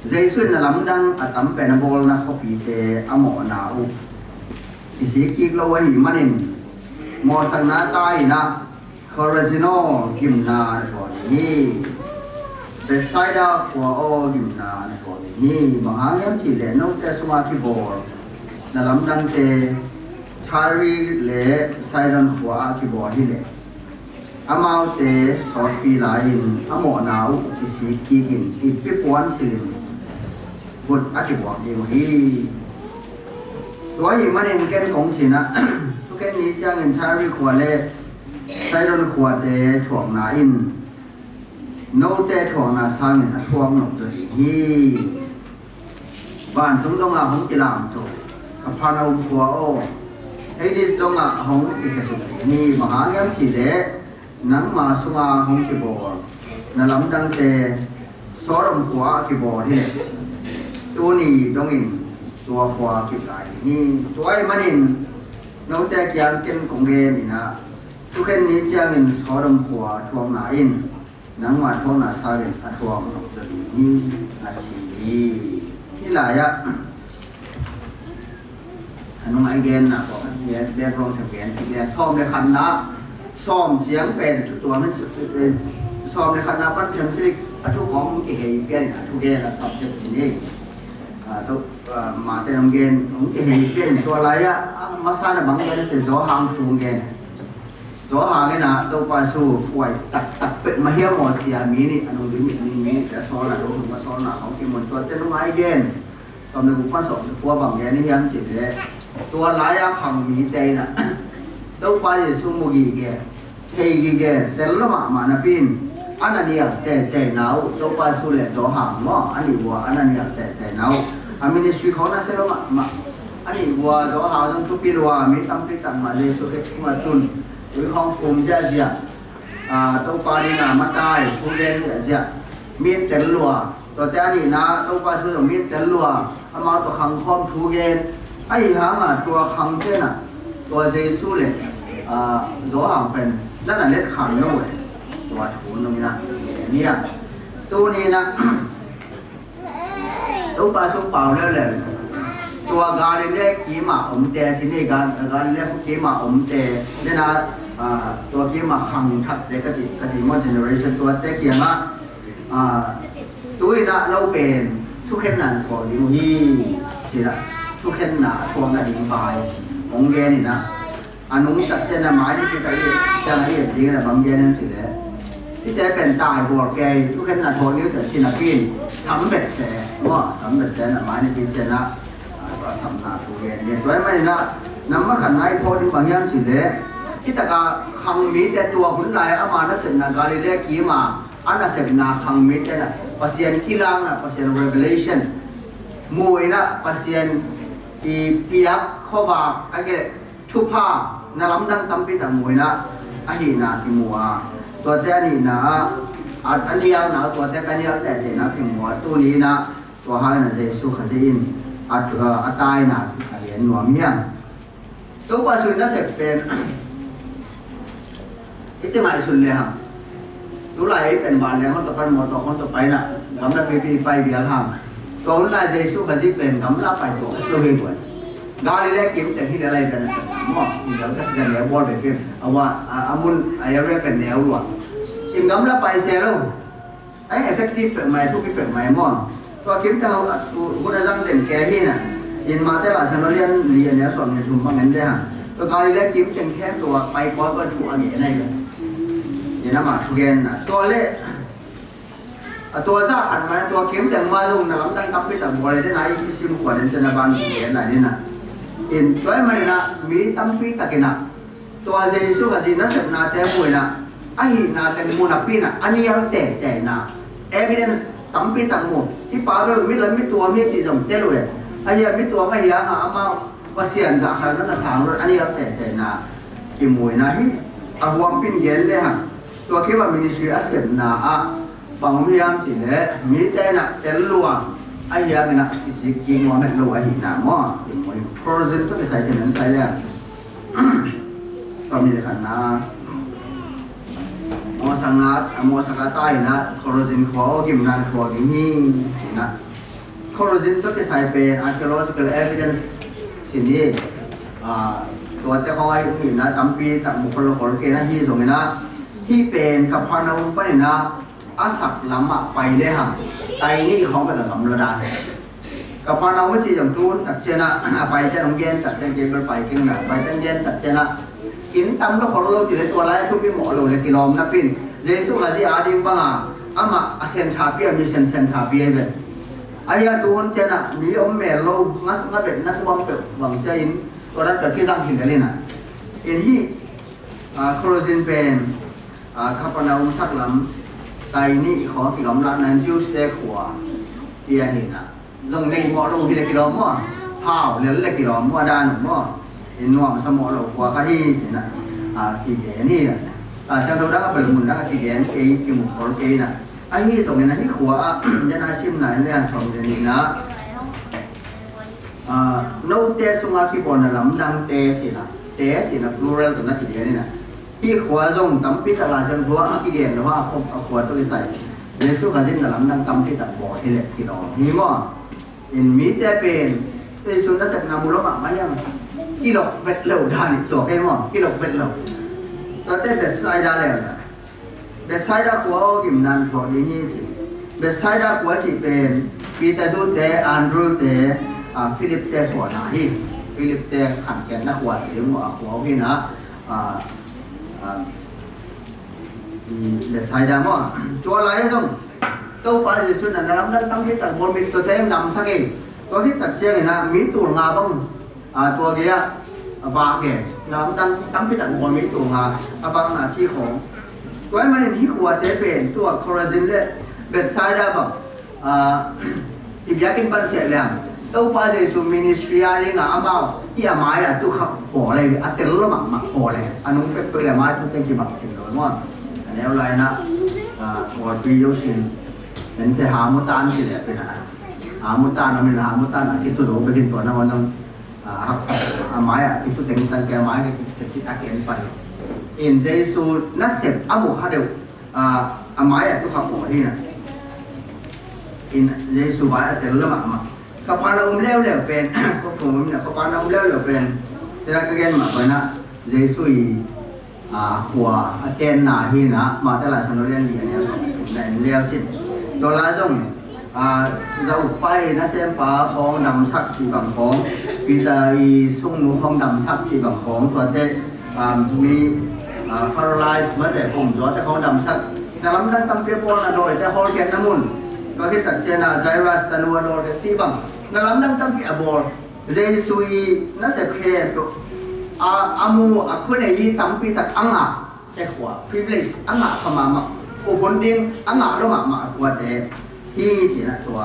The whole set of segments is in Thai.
dây xuyên là lắm đang ở tấm penable na copy te amo na u isi kik lo hi manin mo sang na tai na corregino kim na thon ni beside for all kim na thon ni bang ham chi le no te suma ki bor na lam dang te thari le sidon khwa ki bor hi le amau te sort pi lain amo na u isi kikin ipi pon silin bột ác kỳ bỏ đi hi đối với mình cái công trình á cái này chẳng in thay vì khoa lệ thay đơn khoa để thuộc na in nô để thuộc na sang in thuộc nộp rồi hi bạn chúng đông à không chỉ làm thôi các bạn ông khoa ô hay đi đông à không cái sự ni mà hàng em chỉ để nắng mà sung à không cái bỏ là lắm đang để số đồng khoa cái bỏ điตัวนี้ต้องอินตัวขวาคิดไหลนี่ตัวไอ้มันอินน้องแต่ยังเก่งของเกมนี่นะทุกคนนี้จะอินสอดมขวาทวงหนาอินนังมาทวงหนาซาเลนอัทวงหนุจะดีนี่อัดสีนี่หลายอ่ะน้องไอเกนนะบอกเบียร์รองแถวเบียร์ซ้อมในคันนะซ้อมเสียงเป็นทุกตัวมันซ้อมในคันนะปั้นเทียมสิทุกของกี่เหตุเปลี่ยนทุกเกนละสับเจ็ดสินี่ตัวมาแต่น้องเกนผมจะเห็นเปลี่ยนตัวอะไรอะมาซาในบางเกนแต่จ่อหางชูเกนจ่อหางเนี่ยนะตัวปลาสูป่วยตัดเป็ดมาเหี้ยหมดเสียมีนี่อันนู้นมีแต่ซ้อนนะเราถึงมาซ้อนนะเขากินหมดตัวเต้นน้องไอเกนสอนในบุพเพสอนพวกบางเกนนี่ยังจิตเลยตัวอะไรอะขังมีเตยน่ะตัวปลาจะสูมุกีเกเทกีเกแต่ละมานะปินอันนั้นเนี่ยแต่หนาวตัวปลาสูเลยจ่อหางมั้งอันนี้ว่าอันนั้นเนี่ยแต่หนาวอามินิสุขนะเสร็จแล้วมาอันนี้วัวจ่อหางต้องทุบปีวัวมีตั้งปีตั้งมาเลยสุขมาตุนวิเคราะห์ภูมิเสียตัวปลาดีน่ะมาตายทุเรียนเสียมีแต่ลัวตัวแต่อันนี้นะตัวปลาสูต้องมีแต่ลัวเอามาตัวขังคอมทุเรียนไอ้หางตัวขังเจ้าน่ะตัวเจสุเลยจ่อหางเป็นนั่นน่ะเล็ดขังน้อยตัวถูนตรงนี้นะเนี่ยตัวนี้นะตัวปลาสุเปล่าแล้วแหละตัวกาลิเล่กีมาอมเตสินี่กาลิเล่เขากีมาอมเตเนี่ยนะตัวกีมาขังทับเด็กกจิมอนเจเนอเรชั่นตัวเต็กอย่างอ่ะตัวนี้นะเราเป็นทุกแค่นั้นพอดีฮีสิละทุกแค่นั้นทวงกันดีไปองเกนี่นะอันนู้นตัดเส้นหมายนี่เป็นอะไรช่างไอ้เด็กนะบางเกนั่นสิเลยที่แต่เป็นตายบวกแกทุกแค่นั้นทนนิ้วแต่ชินากินสำเร็จเสว่าสำเร็จเสนะหมายในปีเจนะว่าสำนาชูเกนเดี๋ยวตัวไม่นะนำมาขันไอ้พอดีบางอย่างสิเลยที่ตะกาขังมีแต่ตัวหุ่นลายอามานะเสนากาลิเลกีมาอันนั้นเสนาขังมีแต่นะปัสยันกิลังนะปัสยัน revelation มวยนะปัสยันอีปียักข้อบากอะไรชุผ้านาล้ำดังตั้มปีแต่มวยนะอาหินาที่มัวตัวแต่นี่นะอันเลี้ยงนะตัวแต่เป็นเลี้ยงแต่เด็กนะพิมพ์ว่าตัวนี้นะตัวให้นะเจสุขจินอัตายนะเรียนหน่วมเมียนตัวปัจจุบันนั้นเสร็จเป็นที่จะมาสุดเลยครับรู้ไรเป็นวันแล้วเขาต่อไปหมดต่อคนต่อไปน่ะกำลังไปเบียร์ทำตัวนั้นเจสุขจิเป็นกำลังไปตัวเราเองด้วยกาลิเลกิมแต่ที่อะไรเป็นนะมั่วมีแล้วก็แสดงแล้วบอลเป็นเอาว่าอามุนไอ้เรื่องเป็นแนวหลวงกินกำลังไปเสียแล้วไอ้เอฟเฟกติฟเป็นไหมทุกที่เป็นไหมมั่วตัวกิมจะเอาบุตรจังเด่นแก่ที่น่ะยินมาแต่ละสมัยเรียนเนี่ยส่วนเนี่ยชุมพังเงินได้ฮะตัวกาลิเลกิมจึงแค่ตัวไปก้อยก็ถูกอะไรอะไรกันยันน่ะมาทุกเย็นน่ะตัวเล่ตัวซาขันมาตัวกิมแต่มาลงน้ำตั้งตับไปแต่บริเวณไหนที่ซิมขวดเดินจะนบันเห็นไหนนี่น่ะอินตัวมันนะมีตั้มปีตะกินะตัวเจสุกับจีน่าเสพนาเตมวยนะไอ้นาเตมูนับปีนะอันนี้ยังแต่นะ evidence ตั้มปีตั้งมูที่ป่าเรามีแล้วมีตัวมีสีจมเตลุยไอ้ยังมีตัวไม่เหี้ยอามาว่าเสียนจากขนาดนั้นสามรถอันนี้ยังแต่นะที่มวยนะที่อาหวงปิ้นเกลเลยฮะตัวคิดว่ามินิสทรีอาเสพนาบางมีอย่างจีเลยมีแต่นะแต่ลวงไอ้ยังนะอิสิกิงว่าไม่รู้ไอ้หน้ามั่วที่มวยโปรเจนต์ต้องไปใส่ที่นั้นใส่แล้วตอนนี้เลยกันนะมอสังกัดใต้นะโปรเจนต์ขอกิมนันทัวร์กินนี่สินะ corrosion ตัวที่ใช้เป็น archaeological evidence สิ่งนี้ตัวที่เขาไว้มีนะตั้มปีตั้งบุคคลคนเกณฑ์นะที่ส่งนะที่เป็นกับพานุปนินะอาศักล้ำไปเลยฮะไตนี่ของเป็นกับระดับกับพานุวิจิตรตูนตัดเชนะไปเจ้าหนุ่มเย็นตัดเชนเกมไปกินนะไปเจ้าเย็นตัดเชนะกินตั้มก็ขอเราจิตตัวไรทุกปีหมอเราเลยกิโลมนับปินเจสุขจีอาดิมบ้างอามาเซนทาเปียมีเซนทาเปียเลยไอ้ยาตูนเจนะมีอมเมลโลงัสงับเป็นนักวางเปหวังเจอินตัวนั้นเป็นกิจังหินเลยนะอินที่โครซินเป็นข้าพเจ้าสักลำไตนี่ขอกิโลมละนั้นจิวสเต็กหัวเปียนี่นะตรงนี้หมอลงที่เล็กกิโลมั่วห่าวเลี้ยเล็กกิโลมั่วด้านมั่วอินนัวสมอเราหัวข้าที่เจนะที่เจนี่เช้าเราได้ก็เป็นมุนได้ที่เจนเอที่มุขขอเจนะไอ้ที่ส่งเงินที่หัวจะน่าซิมไหนเรื่องชมเรื่องนี้นะโน้ตเตสุมาคีบอลลำดังเตสินะเตสินะ plural ตัวนั้นที่เดียนี่นะที่หัวส่งตั้มพิตาลาเซนหัวที่เดียนหรือว่าขบหัวตัวที่ใส่เยซูกันสินะลำดังตั้มพิตาบอที่เล็กที่ดอกนี่มั้งอินมีแต่เป็นเยซูนั่นเสร็จนามุลมะมันยังกิโลเวทเหลวด้านตัวแค่มั้งกิโลเวทเหลวตัวเต้เบสไซด์ได้แล้วนะเบสไซด์หัวกิมนันทอดีนี่สิเบสไซด์หัวสิเป็นปีเตซูเตอันดรูเตฟิลิปเตสวนนะฮิฟิลิปเตขันแกนนักหัวเสียงหัวพี่นะเดสไซดามว่าตัวอะไรส่งตัวไปเลยส่วนนั้นน้ำตั้งที่ตัดบอลมีตัวเต็มดำสักเองตัวที่ตัดเสียงนะมีตัวงาบ้างตัวเกี้ยบาเกะน้ำตั้งที่ตัดบอลมีตัวงาบางหน้าที่ของตัวมันที่หัวเตเป็นตัวโคราซินเล่เดสไซดาบ้างที่อยากกินปันเสียแล้วตัวป้าเจสุมินิสทรีอะไรงาอามาที่อามาเนี่ยตัวเขาปอเลยอัตเตอร์ละมักปอเลยอันนู้นเป็นเลยมาตัวเต็งกี่บาทถึงเลยมั้งแล้วไรนะวันปีโยชินเห็นที่หามุตานสิเลยเป็นอะไรหามุตานเราไม่หามุตานคิดตัวโตไปกินตัวนั้นวันนั้นหักสับอามาคิดตัวเต็งตั้งแกมาคิดจิตอาเกนไปอินเจสุนัสเซปอามุขาเดียวอามาตัวเขาปอที่น่ะอินเจสุบายอัตเตอร์ละมักข้าพเจ้าเลี้ยวเป็นข้าพเจ้าข้าพเจ้าเลี้ยวเป็นที่เราเกิดมาเป็นนะเจสุยหัวเต็นหน้าหินะมาแต่ละสนุเรียนเรียนเนี่ยส่วนในเลี้ยวจิตโดยละจงเราไปนะเส้นฟ้าของดำสักสีบางของปีตาอีส่งหนูของดำสักสีบางของตัวเด็กมีพาราไลซ์มาแต่ผมจอแต่ของดำสักแต่ลำดับตั้งเปียบอลนะโดยแต่ฮอลแกนน้ำมุนก็ที่ตัดเส้นไจรัสตันวันโดยที่บังนั่นลำดับตั้งเปียบอลเจสุยนั่นเสพเขียนอามูคุณไอ้ยี่ตั้มปีตักอังอ่ะแต่หัว privilege อังอ่ะขมามาอุปนิงอังอ่ะแล้วมาหัวแต่ที่สินะตัว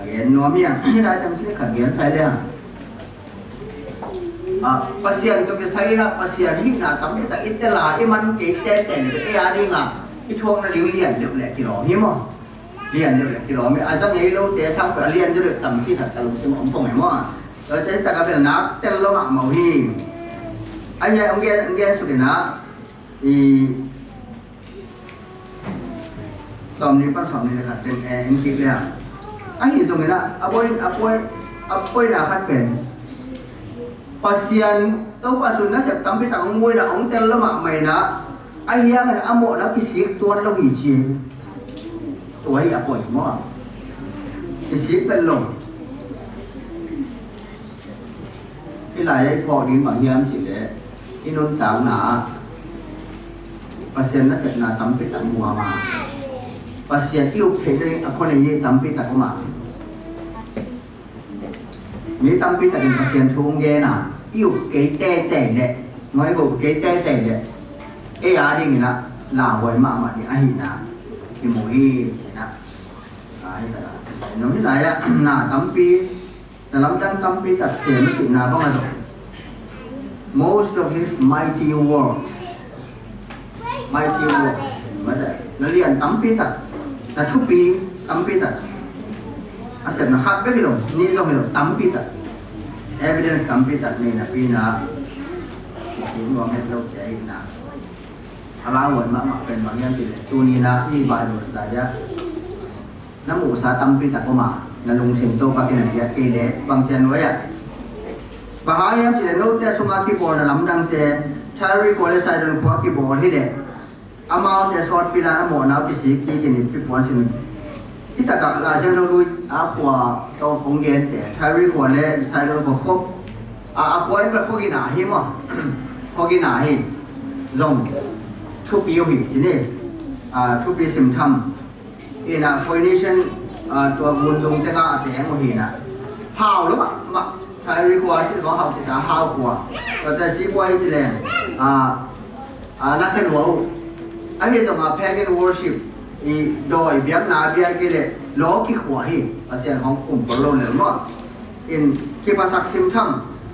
เรียนนัวเมียที่ได้จำชื่อขัดเรียนใส่เลยฮะpasien ตัวที่ใส่ละ pasien ที่น่ะตั้มปีตักอิตลาไอ้มันเก๋แต่เลยไอ้ยาดิงอ่ะไอ้ช่วงนั้นเรียนเดี๋ยวแหละกี่หล่อนี่มั้งเรียนเดี๋ยวแหละกี่หล่อไม่อาจจะไม่รู้แต่ซ้ำไปเรียนเดี๋ยวตั้มที่ขัดตะลุงสมองพงไอ้มั้งเราจะแต่ก็เป็นนักแต่เราหมักเมาหิงไอ้ยังองเกสุดนะสอมนี้ป้าสอมนี้นะครับเป็นแอนกิฟเลยฮะไอ้ที่ส่งนี่นะอภัยนะคัดเป็นปัสยันตัวปัสสุนัสเสพตั้มพิตังมวยนะองเตลละหมาไม่นะไอ้ยังมันอโมนะกิสิกตัวเราหิชินตัวไอ้อภัยมั่งกิสิกเป็นลมที่หลายพอดีบางยามสิเลยอินนต่างหนาpasien นั่นเสร็จนาตั้มไปตั้งมัวมา pasien อิวเทนนี่คนนี้ตั้มไปตั้งมามีตั้มไปตั้ง pasien ทุ่งเกน่ะอิวเกยแต่เนี่ยน้อยกว่าเกยแต่เนี่ยเอ้ยอะไรนี่นะลาวันมาเนี่ยไอ้นะที่มวยสินะไอ้ตลาดน้องที่หลายอ่ะนาตั้มปีแต่ลำดังตั้มปีตัดเสียงสินาบ้างอะไรmost of his mighty works มาแต่นักเรียนตั้มปีตัดนักทุกปีตั้มปีตัดอาศัยนักขัดไปกี่ลมนี่ก็ไม่ลมตั้มปีตัด evidence ตั้มปีตัดนี่นะปีน่ะสิ่งว่าให้เราใจนะอะไรวันมาเป็นบางอย่างปีเลยตัวนี้นะนี่บายบทสตาร์ดน้ำหมูสาตั้มปีตัดก็มา na lung sim to pa kin biat ke le bang chen wa ya bahayam che no te sunga ki bor na lam dang te thari ko le sai don khwa ki bor hi le amount te short pila na mo na ki si ki ki ni pi pon sin itaka la chen ro lu a khwa to kong gen te thari ko le sai don ko khop a khwa ni ba khogi na hi mo khogi na hi zong thu pi yo hi chi ne thu pi sim tham ina coordination ตัวบุญลงแต่ก็แต่งหัวหินอ่ะหาวหรือเปล่ามาใช้รีควอร์ที่เขาหาวสิกาหาวหัวแต่ซีบอยจีแลนนักเซนหัวไอ้ที่จะมาแพ็กกันวอร์ชิปอีโดยเบียบนาเบียกิเลล้อขี้หัวหิเสียงของกลุ่มคนเราเนี่ยมั้งอินคิดภาษาซิมทัม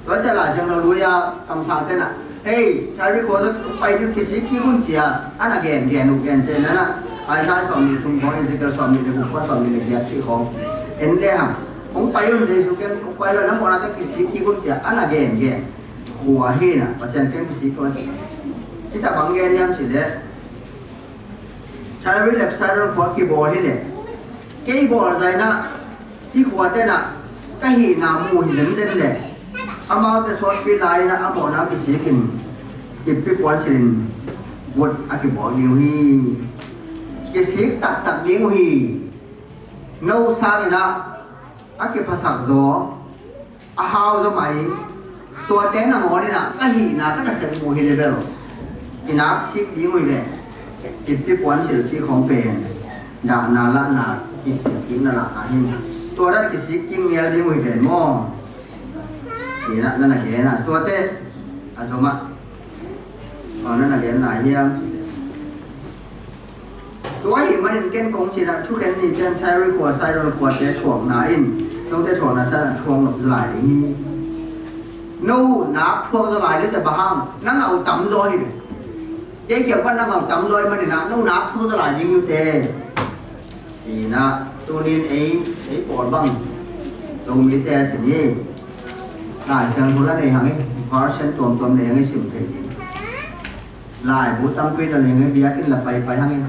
แล้วจะหลายเสียงเรารู้ยาคำสั่งเต้นอ่ะเฮ้ยใช้รีควอร์ไปดูกิสิกี่คนเสียอันนั้นแกนอุกแกนเต้นนั่นนะไอ้ชายสอนมีทุ่งของอินสิเกอร์สอนมีเด็กผู้สอนมีเด็กยักษ์ชื่อของเอ็นเล่ห์องไปรุ่นเจสุเกนองไปรุ่นน้ำมันอะไรกิสิกี่คนเสียอันนั้นแกนหัวเฮน่ะภาษาเกนกิสิคนเสียที่ตาบังแกนยังสิเลยใช้วิเลปไซด์รุ่นหัวคีย์บอร์ดนี่แหละคีย์บอร์ดใจนะที่หัวเต้นอ่ะก็หีนามูหินเส้นเลยอามาแต่สอนปีไลนะอาหมอนะกิสิกินจิบปีปอนสินวดอาคีย์บอร์ดนิวฮีcái xí tặc điếng hì nâu sang na cáiภาษาgió hao cho mày tua tiếng là ngó đi nè cái hì na cái là sẽ mùi hì level cái nát xí điếng hì về cái quán xí xí không bền đã na lạ na cái xí kính là lạ na him tua đó cái xí kính nghe điếng hì về mò chỉ là nó là cái na tua tê cho mà còn nó là cái này hiếmตัวหิมันเก่งกงสินะทุกคนนี่เจนไทริขัวไซโดนขัวเตะถ่วงนาอินต้องเตะถ่วงนะซะถ่วงหลายนี่นู่นับถ่วงหลายนี่แต่บ้างนั่งเอาต่ำจอยเจ๊เกี่ยวกับนั่งเอาต่ำจอยมันนี่นะนู่นับถ่วงหลายยิ่งอยู่เตะสินะตัวนี้ไอ้ปอดบ้างทรงมีแต่สิ่งนี้หลายเสียงคนละในหางนี้เพราะฉันตัวในหางนี้สิ่งเดียวหลายผู้ตั้งเป็นอะไรเงี้ยเบียกินหลับไปหางนี้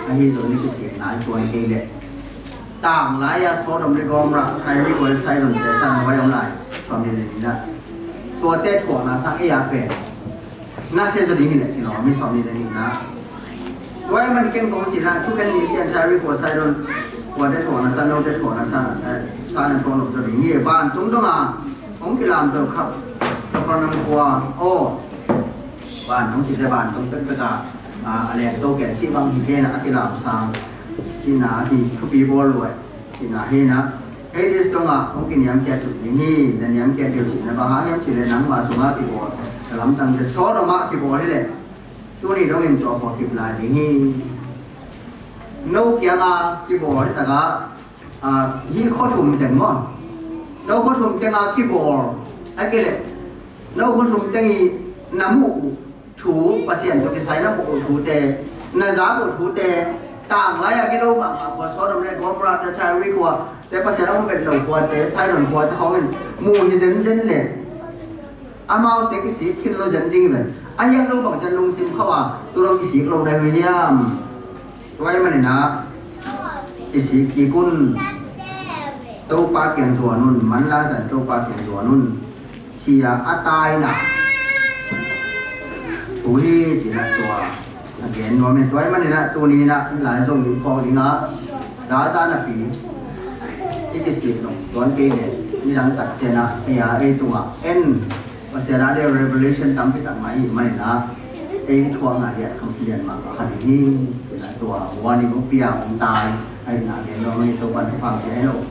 ไอ้ที่ตรงนี้ก็เสียงหลายตัวเองเลยต่างหลายยาโซดมในกองระไทยวิกฤตไซด์ลงแต่สร้างไว้ยังไงความดีเลยนะตัวเตะถ่วงนะสร้างเอียเป็นน่าเสียจะดีเนี่ยที่เราไม่ชอบดีเลยนะด้วยมันเก่งของสินะทุกคนนี้เช่นไทยวิกฤตไซด์ลงตัวเตะถ่วงนะสร้างเราเตะถ่วงนะสร้างถ่วงหลบจะดีนี่บ้านตรงอ่ะผมกิลามตัวครับกับพนักงานโอ้บ้านของสิทธิ์บ้านต้องเป็นประกาศอะไรตัวแก่ที่บางทีเนี่ยอัติลามสางที่นาที่ทุกปีบอลรวยที่นาเฮนะเฮดิสตรงอ่ะผมกินยำแก่สุดนี่นั่นยำแก่เดียวสินะบางครั้งยำสิเลยนังมาสุงาที่บอลแต่ลำตังจะซอดมาที่บอลนี่แหละตัวนี้ต้องเป็นตัวขอกิบลายนี่นู้เกี่ยงอ่ะที่บอลแต่ก็ที่ข้อชุมแต่งมั้งนู้ข้อชุมแต่งอ่ะที่บอลไอ้เกล็ดนู้ข้อชุมแต่งน้ำมูถูภาษาตัวที่ใช้น้ำมูถูแต่นาจาบุถูแต่ต่างหลายกิโลบางขวดซอสดำเนินความรักจะใช้วิกว่าแต่ภาษาเราเป็นหลงขวดแต่ใช้หลงขวดที่เขาเห็นมูฮิเซนเซนเลยอามาเอาแต่กิสีคิดเราจะดิ้งเลยอันยังเราบอกจะลงซิมเข้าว่าตัวเรากิสีลงในวิญญาณไว้มันนะกิสีกีกุนตัวปลาเกียงส่วนนุ่นมันละแต่ตัวปลาเกียงส่วนนุ่นเสียอัตายนะถูที่จีน่ะตัวเห็นว่ามันตัวมันนี่นะตัวนี้นะหลายส่งพอดีนะจ้านะปีที่กิสีลงตัวนี้เนี่ยนี่หลังตัดเสนาเฮียไอตัวเอ็นว่าเสนาเดียว revelation ตั้มพิตัดมาอีกมันนะไอทวงอะไรคำเรียนมาขนาดนี้เสนาตัววันนี้ก็เปียกตายไอ้หนาเดียวเราไม่ตัววันที่ฟังแค่โลก